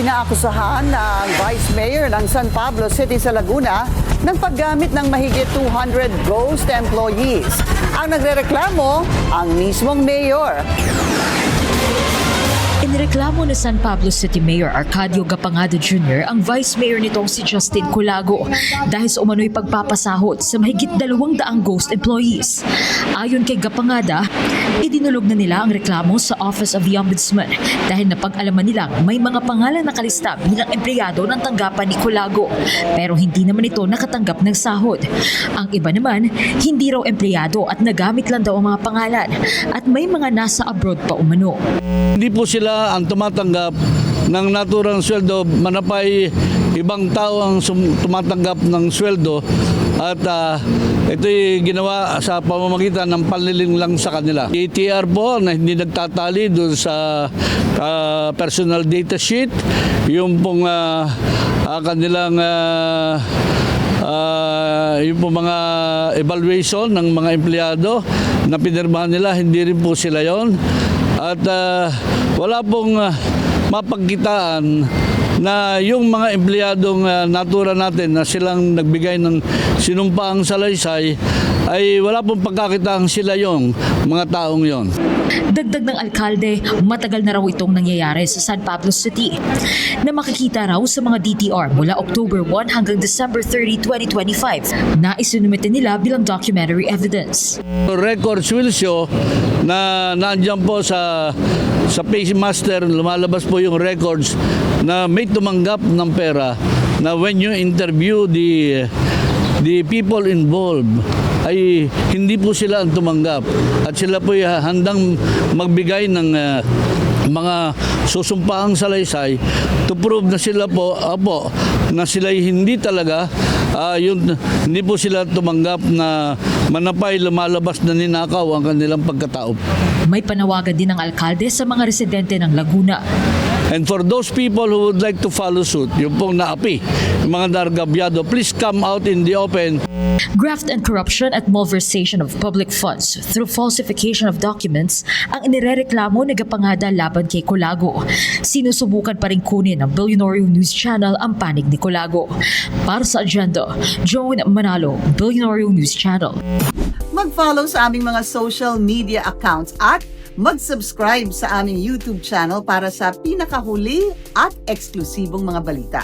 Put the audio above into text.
Inaakusahan ng Vice Mayor ng San Pablo City sa Laguna ng paggamit ng mahigit 200 ghost employees. Ang nagrereklamo, ang mismong mayor. Inireklamo ni San Pablo City Mayor Arcadio Gapangada Jr. ang Vice Mayor nitong si Justin Colago dahil sa umano'y pagpapasahod sa mahigit 200 ghost employees. Ayon kay Gapangada, idinulog na nila ang reklamo sa Office of the Ombudsman dahil napag-alaman nilang may mga pangalan nakalista bilang empleyado ng tanggapan ni Colago pero hindi naman ito nakatanggap ng sahod. Ang iba naman, hindi raw empleyado at nagamit lang daw ang mga pangalan at may mga nasa abroad pa umano. Hindi po sila ang tumatanggap ng naturang sweldo, manapay ibang tao ang tumatanggap ng sweldo at ito'y ginawa sa pamamagitan ng panliling lang sa kanila. ATR po na hindi nagtatali doon sa personal data sheet, yung pong kanilang yung po mga evaluation ng mga empleyado na pinirmahan nila, hindi rin po sila yon. At wala pong mapagkitaan na yung mga empleyadong natura natin na silang nagbigay ng sinumpaang salaysay ay wala pong pagkakitaan sila yung mga taong yon. Dagdag ng alkalde, matagal na raw itong nangyayari sa San Pablo City na makikita raw sa mga DTR mula October 1 hanggang December 30, 2025 na isinumite nila bilang documentary evidence. Records will show na nandiyan po sa Paymaster, lumalabas po yung records na may tumanggap ng pera na when you interview the people involved ay hindi po sila ang tumanggap at sila po handang magbigay ng mga susumpaang salaysay to prove na sila po na sila hindi talaga hindi po sila tumanggap na manapay lumalabas na ninakaw ang kanilang pagkatao. May panawagan din ng alkalde sa mga residente ng Laguna. And for those people who would like to follow suit, yung pong naapi, yung mga nargabyado, please come out in the open. Graft and corruption at malversation of public funds through falsification of documents ang inirereklamo ni Gapangada laban kay Colago. Sinusubukan pa rin kunin ng Billionaire News Channel ang panig ni Colago. Para sa agenda, Joan Manalo, Billionaire News Channel. Mag-follow sa aming mga social media accounts at mag-subscribe sa aming YouTube channel para sa pinakahuli at eksklusibong mga balita.